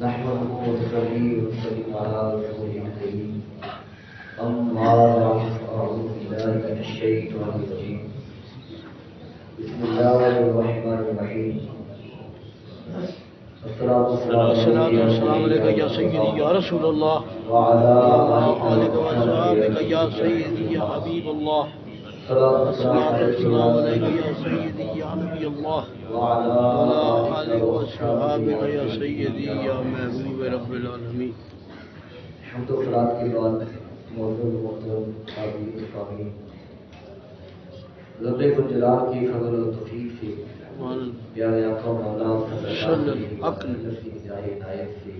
نحمده ونصلي ونسلم على رسوله الكريم أما بعد فأعوذ بالله من الشيطان الرجيم بسم الله الرحمن الرحيم الصلاة والسلام عليك يا سيدي يا رسول الله وعلى آلك وأصحابك يا سيدي يا حبيب الله الصلاة والسلام عليك يا سيدي يا نبي الله وعلى آلك وأصحابك يا سيدي يا محبوب رب العالمين. حمد و صلاة کے بعد موجود محترم حاضرین الفاضلین، رب الجلال کی فضل و توفیق سے پیارے آقا مولا صلی اللہ علیہ وسلم کی ہدایت سے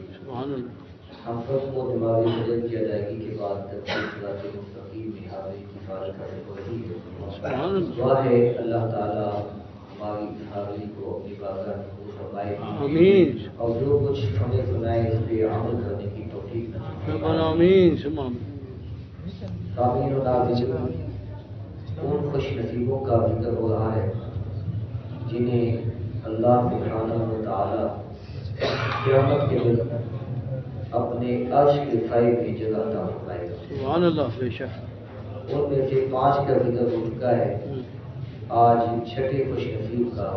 ہم سب کو دماغی فجر کی ادائیگی کے بعد صراط مستقیم میں حاضری کی فارغ حاصل ہو رہی ہے۔ دعا ہے اللہ تعالیٰ ہماری اس حاضری کو اپنی بارگاہ میں قبول فرمائے آمین، اور جو کچھ ہمیں سنائے اس پہ عمل کرنے کی توفیق نصیب فرمائے۔ آمین آمین۔ سامعین و ناظرین، ان خوش نصیبوں کا ذکر ہو رہا ہے جنہیں اللہ سبحانہ و تعالی قیامت کے دن اپنے عرش کے سائے کی جگہ عطا فرمائے گا۔ سبحان اللہ، بے شک۔ ان میں سے 5 کا ذکر ہو چکا ہے، آج چھٹے خوش نصیب کا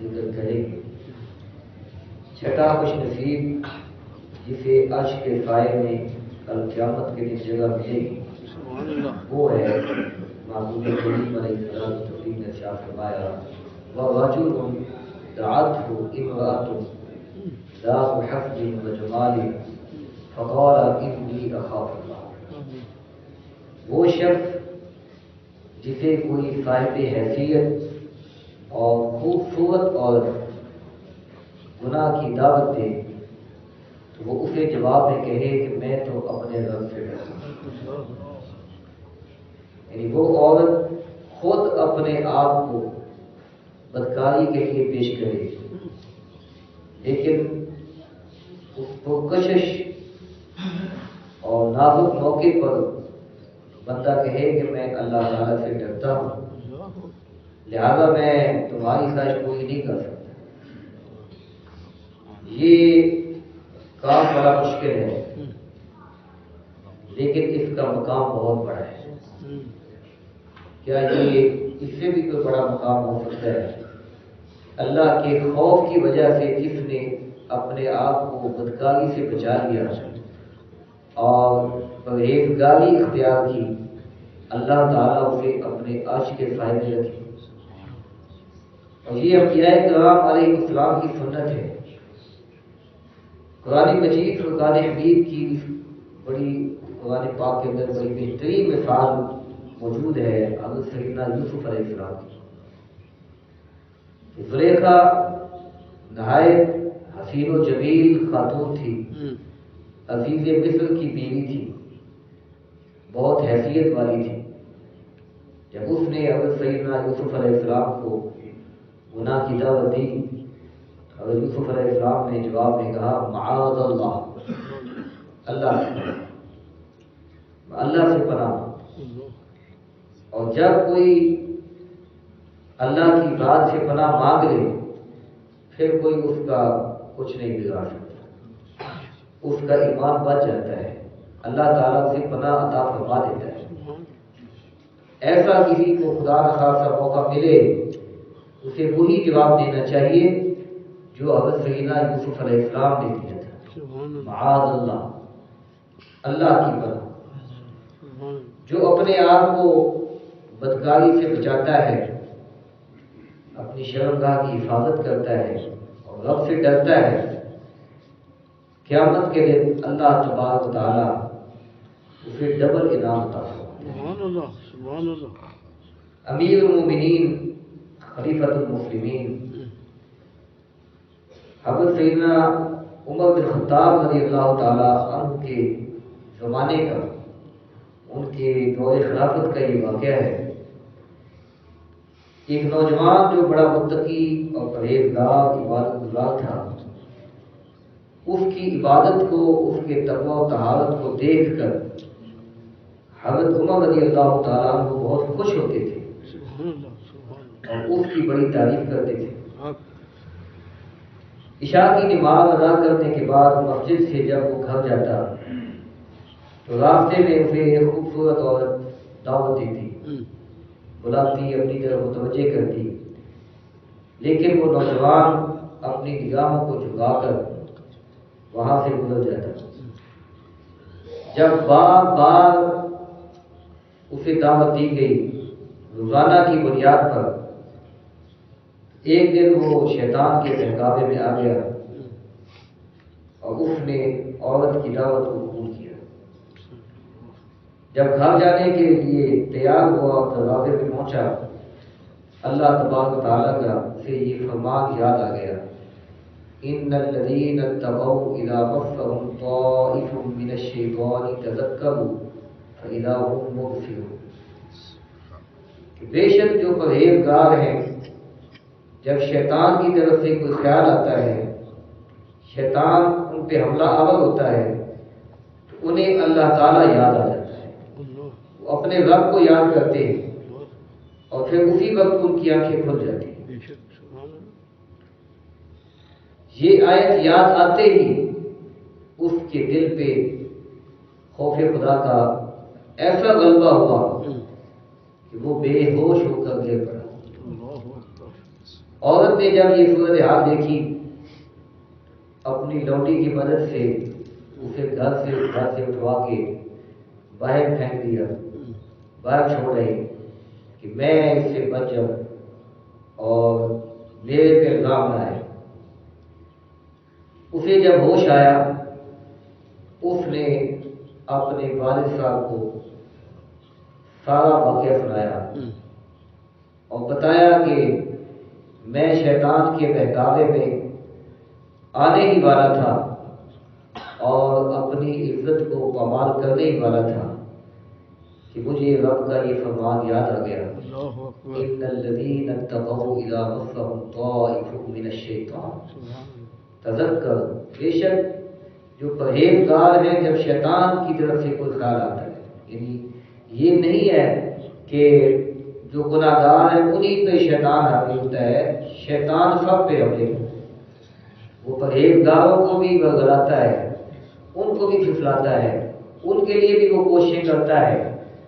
ذکر کریں گے۔ چھٹا خوش نصیب جسے عرش کے سائے میں کل قیامت کے دن جگہ ملے گی وہ ہے معصوم کریم علیہ السلام نے ارشاد فرمایا وَرَجُلٌ دَعَتْهُ امْرَأَةٌ ذَاتُ حَسْبٍ وَجَمَالٍ فَقَالَ إِنِّي أَخَافُ اللَّهَ۔ وہ شخص جسے کوئی صاحب حیثیت اور خوبصورت عورت گناہ کی دعوت دے تو وہ اسے جواب میں کہے کہ میں تو اپنے رب سے ڈرتا ہوں، یعنی وہ عورت خود اپنے آپ کو بدکاری کے لیے پیش کرے لیکن اس کو کشش اور نازک موقع پر بندہ کہے کہ میں اللہ تعالیٰ سے ڈرتا ہوں لہذا میں تمہاری خواہش پوری نہیں کر سکتا، یہ کام بڑا مشکل ہے لیکن اس کا مقام بہت بڑا ہے۔ کیا یہ اس سے بھی کوئی بڑا مقام ہو سکتا ہے؟ اللہ کے خوف کی وجہ سے جس نے اپنے آپ کو بدکاری سے بچا لیا اور پرہیزگاری اختیار کی، اللہ تعالیٰ اسے اپنے عرش کے سائے میں رکھے۔ اور یہ انبیاء کرام علیہ السلام کی سنت ہے۔ قرآن مجید فرقان حمید کی بڑی قرآن پاک کے اندر بڑی بہترین مثال موجود ہے حضرت سیدنا یوسف علیہ السلام کی۔ زلیخا نہایت حسین و جمیل خاتون تھی، عزیز مصر کی بیوی تھی، بہت حیثیت والی تھی۔ جب اس نے حضرت سیدنا یوسف علیہ السلام کو گناہ کی دعوت دی، حضرت یوسف علیہ السلام نے جواب میں کہا معاذ اللہ، اللہ سے پناہ۔ اور جب کوئی اللہ کی ذات سے پناہ مانگ لے پھر کوئی اس کا کچھ نہیں بگاڑ سکتا، اس کا ایمان بچ جاتا ہے، اللہ تعالیٰ اسے پناہ عطا فرما دیتا ہے۔ ایسا کسی کو خدا نخواستہ موقع ملے اسے وہی جواب دینا چاہیے جو حضرت سیدنا یوسف علیہ السلام نے دیا تھا، معاذ اللہ، اللہ کی پناہ۔ جو اپنے آپ کو بدکاری سے بچاتا ہے، اپنی شرمگاہ کی حفاظت کرتا ہے اور رب سے ڈرتا ہے، قیامت کے دن اللہ تبارک و تعالیٰ اسے ڈبل انعام عطا فرمائے۔ امیر المومنین خلیفۃ المسلمین حضرت سیدنا عمر بن خطاب رضی اللہ تعالیٰ عنہ کے زمانے کا، ان کے دور خلافت کا یہ واقعہ ہے۔ ایک نوجوان جو بڑا متقی اور پرہیزگار عبادت گزار تھا، اس کی عبادت کو، اس کے تقوی و طہارت کو دیکھ کر حضرت عمر رضی اللہ تعالیٰ عنہ بہت خوش ہوتے تھے اور اس کی بڑی تعریف کرتے تھے۔ عشاء کی نماز ادا کرنے کے بعد مسجد سے جب وہ گھر جاتا تو راستے میں اسے ایک خوبصورت عورت دعوت دیتی، بلاتی، اپنی طرف متوجہ کرتی، لیکن وہ نوجوان اپنی نگاہوں کو جھکا کر وہاں سے گزر جاتا۔ جب بار بار اسے دعوت دی گئی روزانہ کی بنیاد پر، ایک دن وہ شیطان کے بہکاوے میں آ گیا اور اس نے عورت کی دعوت کو قبول کیا۔ جب گھر جانے کے لیے تیار ہوا اور دروازے پہ پہنچا، اللہ تبارک و تعالیٰ کا اسے یہ فرمان یاد آ گیا، ان الذین اتقوا اذا مسهم طائف من الشیطان تذکروا فاذا هم مبصرون، کہ بے شک جو پرہیزگار ہیں جب شیطان کی طرف سے کوئی خیال آتا ہے، شیطان ان پہ حملہ آور ہوتا ہے، تو انہیں اللہ تعالیٰ یاد آ جاتا ہے، وہ اپنے رب کو یاد کرتے ہیں اور پھر اسی وقت ان کی آنکھیں کھل جاتی ہیں۔ یہ آیت یاد آتے ہی اس کے دل پہ خوف خدا کا ایسا غلبہ ہوا کہ وہ بے ہوش ہو کر گر پڑا۔ عورت نے جب یہ صورتحال دیکھی، اپنی لوٹی کی مدد سے اسے گھر سے اٹھوا کے باہر پھینک دیا، باہر چھوڑ رہی کہ میں اس سے بچ جاؤں اور میرے پہ الزام نہ آئے۔ اسے جب ہوش آیا، اس نے اپنے والد صاحب کو سارا واقعہ سنایا اور بتایا کہ میں شیطان کے بہکاوے میں آنے ہی والا تھا اور اپنی عزت کو پامال کرنے ہی والا تھا کہ مجھے رب کا یہ فرمان یاد آ گیا، ان الذین اتقوا اذا مسهم طائف من الشیطان تذکر، بے شک جو پرہیزگار ہیں جب شیطان کی طرف سے کوئی خیال آتا ہے، یعنی یہ نہیں ہے کہ جو گناہ گار ہیں انہیں پہ شیطان حاوی ہوتا ہے، شیطان سب پہ حملے ہوتا ہے، وہ پرہیزگاروں کو بھی ورگلاتا ہے، ان کو بھی پھسلاتا ہے، ان کے لیے بھی وہ کوششیں کرتا ہے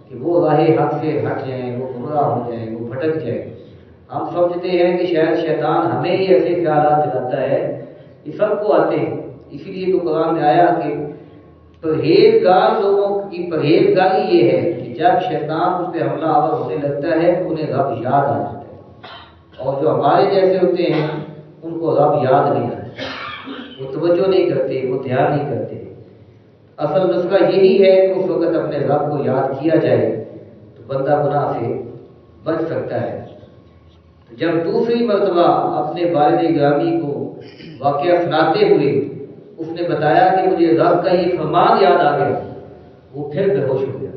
کہ وہ راہ حق سے ہٹ جائیں، وہ گمراہ ہو جائیں، وہ بھٹک جائیں۔ ہم سمجھتے ہیں کہ شاید شیطان ہمیں ہی ایسے خیالات دلاتا ہے، یہ سب کو آتے ہیں، اسی لیے تو قرآن میں آیا کہ پرہیزگار لوگوں کی پرہیزگاری یہ ہے کہ جب شیطان اس پہ حملہ آور ہونے لگتا ہے انہیں رب یاد آ جاتا ہے، اور جو ہمارے جیسے ہوتے ہیں ان کو رب یاد نہیں آتا، وہ توجہ نہیں کرتے، وہ دھیان نہیں کرتے۔ اصل نسخہ یہی ہے کہ اس وقت اپنے رب کو یاد کیا جائے تو بندہ گناہ سے بچ سکتا ہے۔ جب دوسری مرتبہ اپنے والد گرامی کو واقعہ سناتے ہوئے اس نے بتایا کہ مجھے رب کا یہ فرمان یاد آ گیا، وہ پھر بے ہوش ہو گیا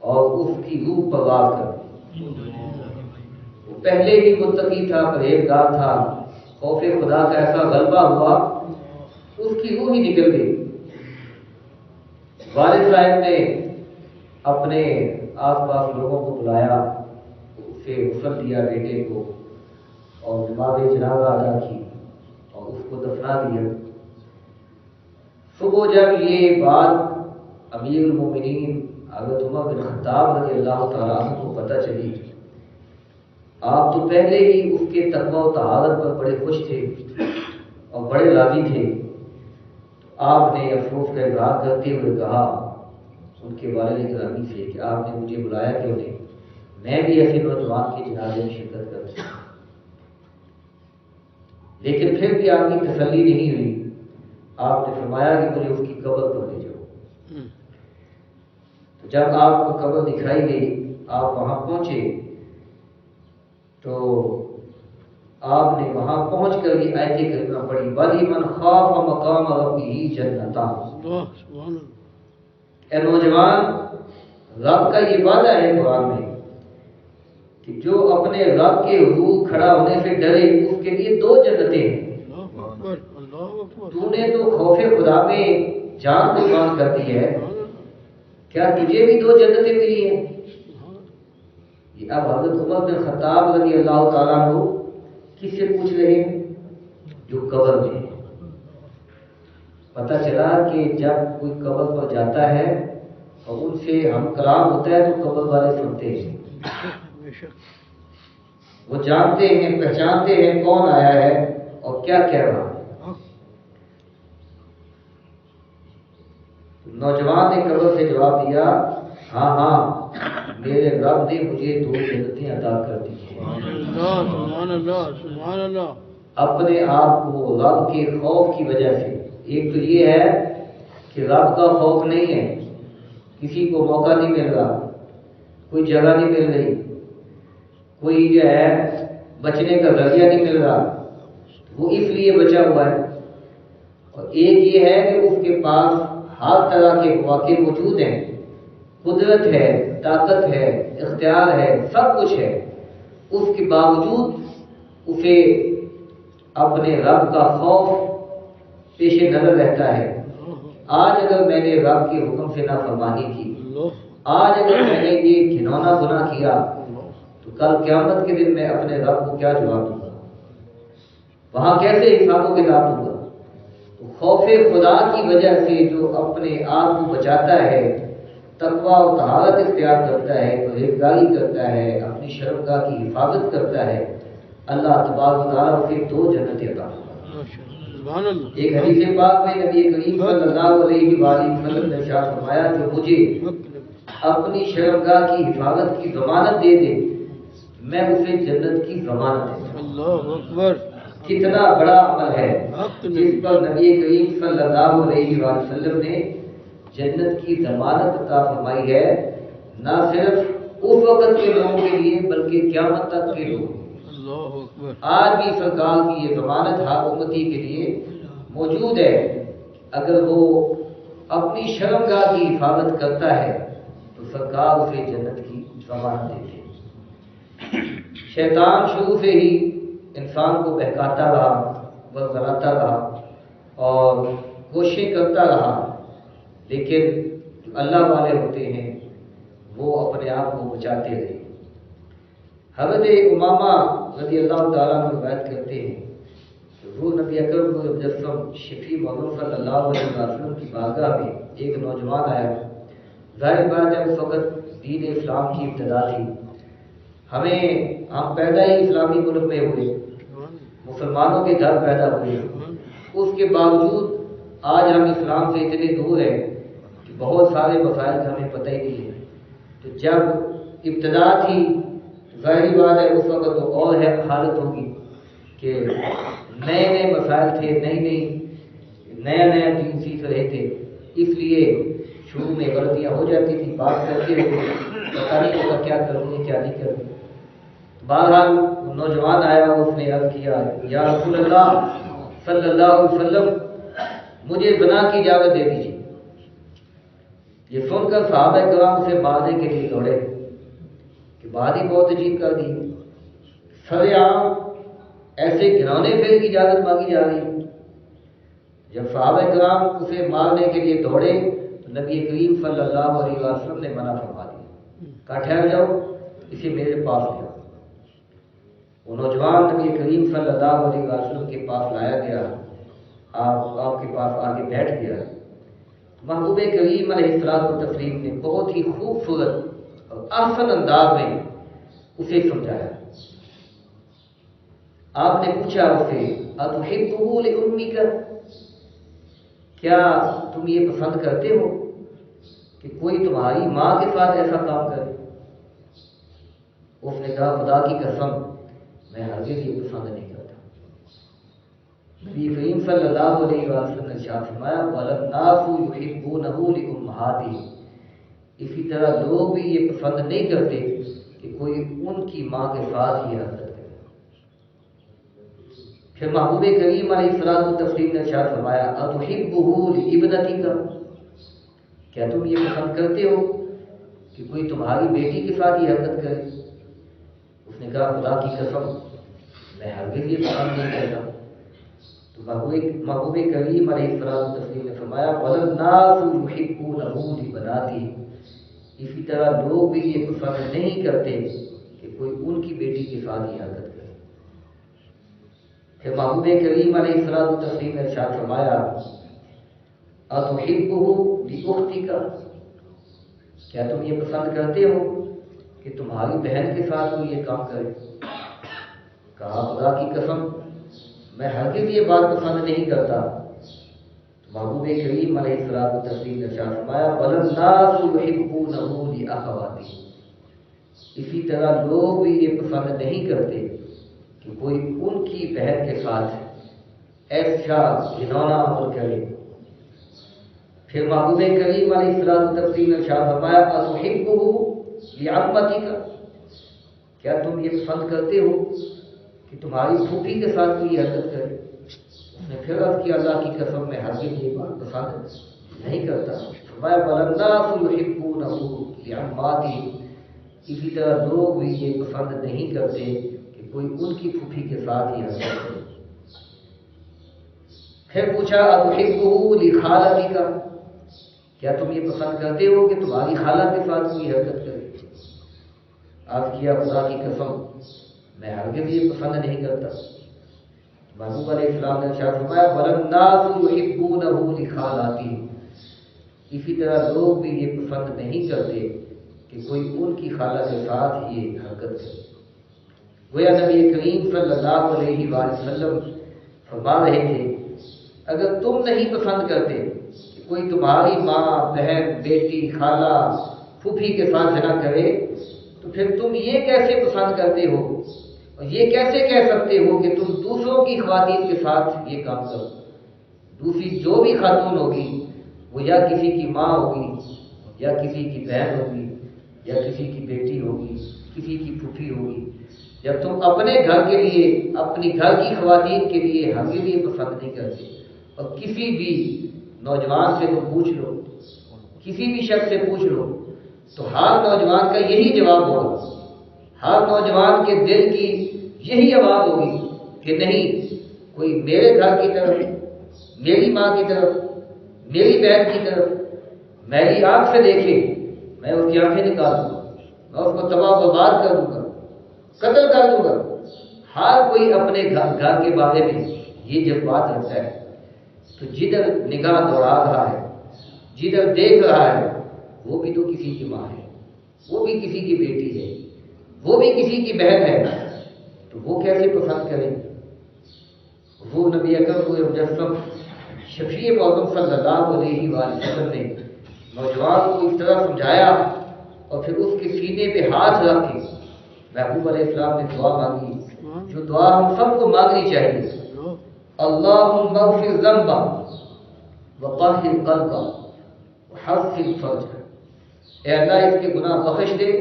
اور اس کی روح پرواز کر گئی۔ وہ پہلے ہی متقی تھا، پرہیزگار تھا، خوف خدا کا ایسا غلبہ ہوا اس کی روح ہی نکل گئی۔ والد صاحب نے اپنے آس پاس لوگوں کو بلایا، اسے غسل دیا بیٹے کو اور نماز جنازہ ادا کی اور اس کو دفنا دیا۔ صبح جب یہ بات امیر المومنین حضرت عمر بن خطاب رضی اللہ تعالیٰ عنہ کو پتہ چلی، آپ تو پہلے ہی اس کے تقوی و طہارت پر بڑے خوش تھے اور بڑے راضی تھے، آپ نے افسوس کا اظہار کرتے ہوئے کہا ان کے والد گرامی سے کہ آپ نے مجھے بلایا کیوں نہیں، میں بھی ایسے نوجوان کے جنازے میں شرکت کرتا ہوں۔ لیکن پھر بھی آپ کی تسلی نہیں ہوئی، آپ نے فرمایا کہ مجھے اس کی قبر پر لے جاؤ۔ تو جب آپ کو قبر دکھائی گئی، آپ وہاں پہنچے تو آپ نے وہاں پہنچ کر یہ آیت کریمہ پڑھی، وَلِمَنْ خَافَ مَقَامَ رَبِّهِ جَنَّتَانِ۔ اے نوجوان، رب کا یہ وعدہ ہے قرآن میں کہ جو اپنے رب کے حضور کھڑا ہونے سے ڈرے اس کے لیے دو جنتیں ہیں۔ تو نے تو خوف خدا میں جان قربان کر دی ہے، کیا تجھے بھی دو جنتیں ملی ہیں؟ اب حضرت عمر بن خطاب رضی اللہ تعالیٰ عنہ کس سے پوچھ رہے ہیں؟ جو قبر میں ہے۔ پتہ چلا کہ جب کوئی قبر پر جاتا ہے اور ان سے ہم کلام ہوتا ہے تو قبر والے سنتے ہیں، وہ جانتے ہیں، پہچانتے ہیں کون آیا ہے اور کیا کہہ رہا ہے۔ نوجوان نے قبر سے جواب دیا، ہاں ہاں میرے رب نے مجھے 2 جنتیں عطا کر دی ہیں۔ سبحان اللہ سبحان اللہ۔ اپنے آپ کو رب کے خوف کی وجہ سے، ایک تو یہ ہے کہ رب کا خوف نہیں ہے، کسی کو موقع نہیں مل رہا، کوئی جگہ نہیں مل رہی، کوئی جو ہے بچنے کا ذریعہ نہیں مل رہا، وہ اس لیے بچا ہوا ہے۔ اور ایک یہ ہے کہ اس کے پاس ہر طرح کے مواقع موجود ہیں، قدرت ہے، طاقت ہے، اختیار ہے، سب کچھ ہے، اس کے باوجود اسے اپنے رب کا خوف پیش نظر رہتا ہے۔ آج اگر میں نے رب کے حکم سے نافرمانی کی، آج اگر میں نے یہ گھنونا گناہ کیا، تو کل قیامت کے دن میں اپنے رب کو کیا جواب دوں گا؟ وہاں کیسے حساب و کتاب دوں گا؟ خوف خدا کی وجہ سے جو اپنے آپ کو بچاتا ہے، تقوی و طہارت اختیار کرتا ہے، پرہیزگاری کرتا ہے، اپنی شرمگاہ کی حفاظت کرتا ہے، اللہ تبارک و تعالیٰ اسے 2 جنتیں عطا فرماتا ہے۔ ایک حدیث پاک میں نبی کریم صلی اللہ علیہ وآلہ وسلم نے ارشاد فرمایا کہ مجھے اپنی شرمگاہ کی حفاظت کی ضمانت دے دے، میں اسے جنت کی ضمانت دیتا ہوں۔ اللہ اکبر۔ کتنا بڑا عمل ہے جس پر نبی کریم صلی اللہ علیہ وآلہ وسلم نے جنت کی ضمانت عطا فرمائی ہے، نہ صرف اس وقت کے لوگوں کے لیے بلکہ قیامت تک کے لوگ۔ آج بھی سرکار کی یہ ضمانت ہر امتی کے لیے موجود ہے، اگر وہ اپنی شرمگاہ کی حفاظت کرتا ہے تو سرکار اسے جنت کی ضمانت دیتے ہیں۔ شیطان شروع سے ہی انسان کو بہکاتا رہا، ورگلاتا رہا اور کوششیں کرتا رہا، لیکن جو اللہ والے ہوتے ہیں وہ اپنے آپ کو بچاتے رہے۔ حضرت امامہ رضی اللہ تعالیٰ عنہ روایت کرتے ہیں کہ وہ نبی اکرم مجسم شفیع محمد صلی اللہ علیہ وسلم کی بارگاہ میں ایک نوجوان آیا۔ ظاہر بات ہے اس وقت دین اسلام کی ابتدا تھی، ہم پیدا ہی اسلامی ملک میں ہوئے، مسلمانوں کے گھر پیدا ہوئے، اس کے باوجود آج ہم اسلام سے اتنے دور ہیں کہ بہت سارے مسائل کا ہمیں پتہ ہی نہیں ہے۔ تو جب ابتدا تھی ظاہری بات ہے اس وقت تو اور ہے حالت ہوگی کہ نئے نئے مسائل تھے، نیا دین سیکھ رہے تھے، اس لیے شروع میں غلطیاں ہو جاتی تھی، بات کرتے ہوئے پتہ نہیں ہوگا کیا کرنی ہے کیا نہیں کرنی۔ بہرحال نوجوان آیا، اس نے عرض کیا یا رسول اللہ صلی اللہ علیہ وسلم مجھے زنا کی اجازت دے دیجیے۔ یہ سن کر صحابہ کرام اسے مارنے کے لیے دوڑے کہ بات ہی بہت عجیب کر دی، سر عام ایسے گھنونے فعل کی اجازت مانگی جا رہی ہے۔ جب صحابہ کرام اسے مارنے کے لیے دوڑے تو نبی کریم صلی اللہ علیہ وسلم نے منع فرما دیا، کہا ٹھہر جاؤ، اسے میرے پاس لے آؤ۔ وہ نوجوان نبی کریم صلی اللہ علیہ وسلم کے پاس لایا گیا، آپ کے پاس آگے بیٹھ گیا۔ محبوب کریم علیہ الصلوۃ والتسلیم نے بہت ہی خوبصورت اور احسن انداز میں اسے سمجھایا۔ آپ نے پوچھا اسے اتحبہ لأمک، کیا تم یہ پسند کرتے ہو کہ کوئی تمہاری ماں کے ساتھ ایسا کام کرے؟ اس نے کہا خدا کی قسم میں ہرگز یہ پسند نہیں کرتا۔ نبی کریم صلی اللہ علیہ وسلم نے ارشاد فرمایا وَالنَّاسُ يُحِبُّونَهُ لِأُمَّهَاتِهِمْ، اسی طرح لوگ بھی یہ پسند نہیں کرتے کہ کوئی ان کی ماں کے ساتھ یہ حرکت کرے۔ پھر محبوب کریم علیہ الصلوۃ والتسلیم نے ارشاد فرمایا اتحبہ لابنتک، کیا تم یہ پسند کرتے ہو کہ کوئی تمہاری بیٹی کے ساتھ یہ حرکت کرے؟ اس نے کہا خدا کی قسم میں ہرگز یہ پسند نہیں کرتا۔ تو محبوب کریم علیہ الصلوۃ والتسلیم نے فرمایا وَالنَّاسُ يُحِبُّونَهُ لِبَنَاتِهِ، اسی طرح لوگ بھی یہ پسند نہیں کرتے کہ کوئی ان کی بیٹی کے ساتھ یہ حرکت کرے۔ پھر محبوب کریم علیہ الصلوۃ والتسلیم نے ارشاد فرمایا اتحبہ لاختک، کیا تم یہ پسند کرتے ہو کہ تمہاری بہن کے ساتھ کوئی یہ کام کرے؟ کہا خدا کی قسم میں ہرگز یہ بات پسند نہیں کرتا۔ محبوب کریم علیہ الصلوۃ والتسلیم نے ارشاد فرمایا وَالنَّاسُ يُحِبُّونَهُ لِأَخَوَاتِهِ، اسی طرح لوگ بھی یہ پسند نہیں کرتے کہ کوئی ان کی بہن کے ساتھ ایسا گھناؤنا عمل کرے۔ پھر محبوب کریم علیہ الصلوۃ والتسلیم نے ارشاد فرمایا أَتُحِبُّهُ لِعَمَّتِكَ، کیا تم یہ پسند کرتے ہو کہ تمہاری پھوپھی کے ساتھ کوئی حرکت کرے؟ اس نے پھر عرض کیا اللہ کی قسم میں ہرگز یہ بات پسند نہیں کرتا۔ فرمایا وَالنَّاسُ يُحِبُّونَهُ لِعَمَّاتِهِ، اسی طرح لوگ بھی یہ پسند نہیں کرتے کہ کوئی ان کی پھوپھی کے ساتھ ہی حرکت کرے۔ پھر پوچھا أَتُحِبُّهُ لِخَالَتِكَ، کیا تم یہ پسند کرتے ہو کہ تمہاری خالہ کے ساتھ کوئی حرکت کرے؟ عرض کیا خدا کی قسم میں ہرگز یہ پسند نہیں کرتا۔ محبوب علیہ السلام نے ارشاد فرمایا وَالنَّاسُ يُحِبُّونَهُ لِخَالَاتِهِ، اسی طرح لوگ بھی یہ پسند نہیں کرتے کہ کوئی ان کی خالہ کے ساتھ یہ حرکت کرے۔ گویا نبی کریم صلی اللہ علیہ وآلہ وسلم فرما رہے تھے اگر تم نہیں پسند کرتے کہ کوئی تمہاری ماں، بہن، بیٹی، خالہ، پھوپھی کے ساتھ زنا کرے تو پھر تم یہ کیسے پسند کرتے ہو اور یہ کیسے کہہ سکتے ہو کہ تم دوسروں کی خواتین کے ساتھ یہ کام کرو؟ دوسری جو بھی خاتون ہوگی وہ یا کسی کی ماں ہوگی یا کسی کی بہن ہوگی یا کسی کی بیٹی ہوگی، کسی کی پھوپھی ہوگی۔ جب تم اپنے گھر کے لیے، اپنی گھر کی خواتین کے لیے ہرگز یہ پسند نہیں کرتے، اور کسی بھی نوجوان سے تو پوچھ لو، کسی بھی شخص سے پوچھ لو تو ہر نوجوان کا یہی جواب ہوگا، ہر نوجوان کے دل کی یہی آواز ہوگی کہ نہیں، کوئی میرے گھر کی طرف، میری ماں کی طرف، میری بہن کی طرف میری آنکھ سے دیکھے میں اس کی آنکھیں نکال دوں گا، میں اس کو تباہ و برباد کر دوں گا، قتل کر دوں گا۔ ہر کوئی اپنے گھر کے بارے میں یہ جذبات رکھتا ہے، تو جدھر نگاہ دوڑا رہا ہے، جدھر دیکھ رہا ہے وہ بھی تو کسی کی ماں ہے، وہ بھی کسی کی بیٹی ہے، وہ بھی کسی کی بہن ہے، تو وہ کیسے پسند کریں؟ وہ نبی اکرم کو مجسم شفیع معظم صلی اللہ علیہ وآلہ وسلم نے نوجوان کو اس طرح سمجھایا اور پھر اس کے سینے پہ ہاتھ رکھ کے محبوب علیہ السلام نے دعا مانگی، جو دعا ہم سب کو مانگنی چاہیے، اللہم اغفر ذنبا وطہر قلبا وحسن فرجا، اے اللہ اس کے گناہ بخش دے،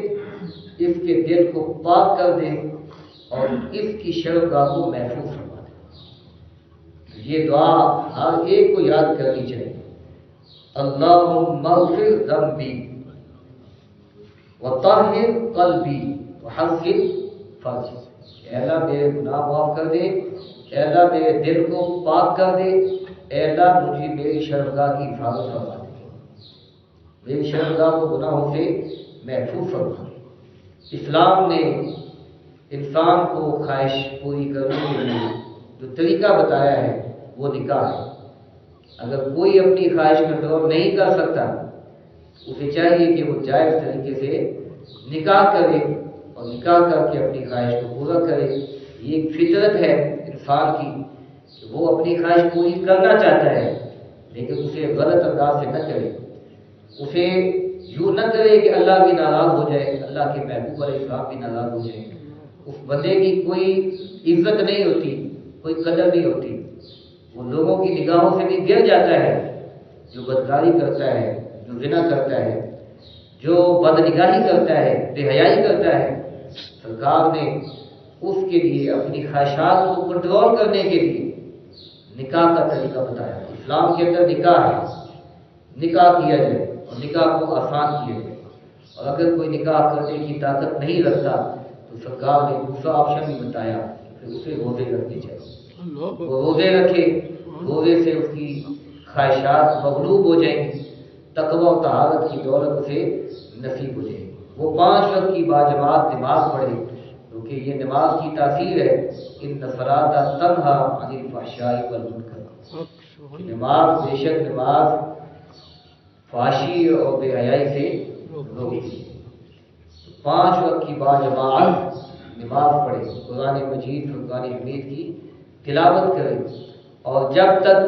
اس کے دل کو پاک کر دے اور اس کی شرمگاہ کو محفوظ فرما دے۔ یہ دعا ہر ایک کو یاد کرنی چاہیے، اللہم اغفر ذنبی وطہر قلبی وحسن فرجی، اے اللہ میرے گناہ معاف کر دے، اے اللہ میرے دل کو پاک کر دے، اے اللہ مجھے میری شرمگاہ کی حفاظت فرما دے، میری شرمگاہ کو گناہوں سے محفوظ فرما دے۔ اسلام نے انسان کو خواہش پوری کرنے کے لیے جو طریقہ بتایا ہے وہ نکاح ہے۔ اگر کوئی اپنی خواہش کنٹرول نہیں کر سکتا اسے چاہیے کہ وہ جائز طریقے سے نکاح کرے اور نکاح کر کے اپنی خواہش کو پورا کرے۔ یہ ایک فطرت ہے انسان کی کہ وہ اپنی خواہش پوری کرنا چاہتا ہے، لیکن اسے غلط انداز سے نہ کرے، اسے یوں نہ کرے کہ اللہ بھی ناراض ہو جائے، اللہ کے محبوب علیہ السلام بھی ناراض ہو جائے۔ اس بندے کی کوئی عزت نہیں ہوتی، کوئی قدر نہیں ہوتی، وہ لوگوں کی نگاہوں سے بھی گر جاتا ہے۔ جو بدکاری کرتا ہے، جو زنا کرتا ہے، جو بدنگاہی کرتا ہے، بے حیائی کرتا ہے، سرکار نے اس کے لیے اپنی خواہشات کو کنٹرول کرنے کے لیے نکاح کا طریقہ بتایا۔ اسلام کے اندر نکاح ہے، نکاح کیا جائے اور نکاح کو آسان کیا جائے، اور اگر کوئی نکاح کرنے کی طاقت نہیں رکھتا تو سرکار نے دوسرا آپشن بھی بتایا، پھر اسے روزے رکھنے چاہیے، وہ روزے رکھے، روزے سے اس کی خواہشات مغلوب ہو جائیں گی، تقوی و طہارت کی دولت اسے نصیب ہو جائے گی، وہ 5 وقت کی باجماعت نماز پڑھے، تو کیونکہ یہ نماز کی تاثیر ہے، ان الصلاۃ تنہی عن الفحشاء والمنکر، نماز بے شک نماز فحاشی اور بے حیائی سے روکتی ہے۔ 5 وقت کی باجماعت نماز پڑھے، قرآن مجید فرقان حمید کی تلاوت کرے، اور جب تک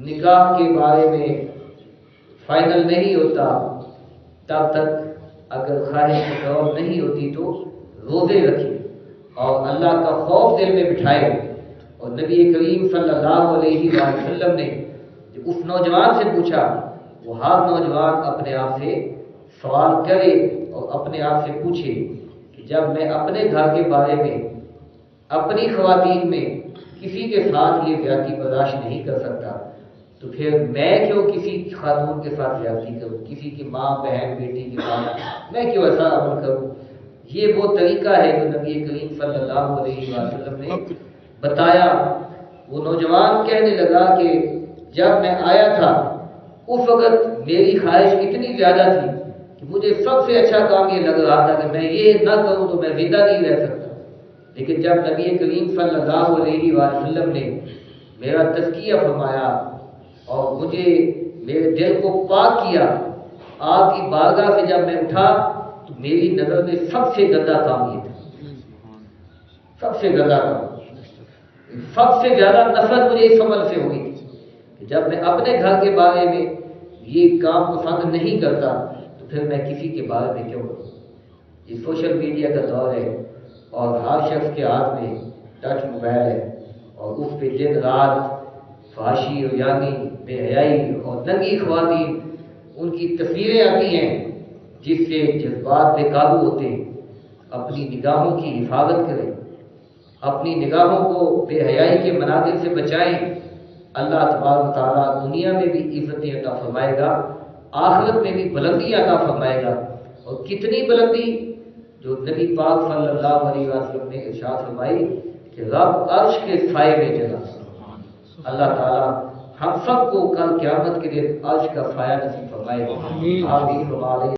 نکاح کے بارے میں فائنل نہیں ہوتا تب تک اگر خواہش طور نہیں ہوتی تو روزے رکھے اور اللہ کا خوف دل میں بٹھائے۔ اور نبی کریم صلی اللہ علیہ وسلم نے جب اس نوجوان سے پوچھا، وہ ہر نوجوان اپنے آپ سے سوال کرے اور اپنے آپ سے پوچھے کہ جب میں اپنے گھر کے بارے میں اپنی خواتین میں کسی کے ساتھ یہ زیادتی برداشت نہیں کر سکتا تو پھر میں کیوں کسی خاتون کے ساتھ زیادتی کروں، کسی کی ماں بہن بیٹی کے ساتھ میں کیوں ایسا عمل کروں۔ یہ وہ طریقہ ہے جو نبی کریم صلی اللہ علیہ وسلم نے بتایا۔ وہ نوجوان کہنے لگا کہ جب میں آیا تھا اس وقت میری خواہش اتنی زیادہ تھی کہ مجھے سب سے اچھا کام یہ لگ رہا تھا کہ میں یہ نہ کروں تو میں زندہ نہیں رہ سکتا، لیکن جب نبی کریم صلی اللہ علیہ وسلم نے میرا تزکیہ فرمایا اور مجھے میرے دل کو پاک کیا، آپ کی بارگاہ سے جب میں اٹھا تو میری نظر میں سب سے گندا کام یہ تھا، سب سے گندا کام، سب سے زیادہ نفرت مجھے اس عمل سے ہوئی تھی کہ جب میں اپنے گھر کے بارے میں یہ کام پسند نہیں کرتا تو پھر میں کسی کے بارے میں کیوں کروں۔ یہ سوشل میڈیا کا دور ہے اور ہر شخص کے ہاتھ میں ٹچ موبائل ہے اور اس پہ دن رات فحاشی اور یعنی بے حیائی اور ننگی خواتین ان کی تصویریں آتی ہیں جس سے جذبات بے قابو ہوتے ہیں۔ اپنی نگاہوں کی حفاظت کریں، اپنی نگاہوں کو بے حیائی کے مناظر سے بچائیں۔ اللہ تبارک و تعالیٰ دنیا میں بھی عزتیں عطا فرمائے گا، آخرت میں بھی بلندی عطا فرمائے گا، اور کتنی بلندی جو نبی پاک صلی اللہ علیہ وسلم نے ارشاد فرمائی کہ رب عرش کے سائے میں چلا۔ اللہ تعالیٰ ہم سب کو کل قیامت کے دن عرش کا سایہ نصیب فرمائے۔ آمین۔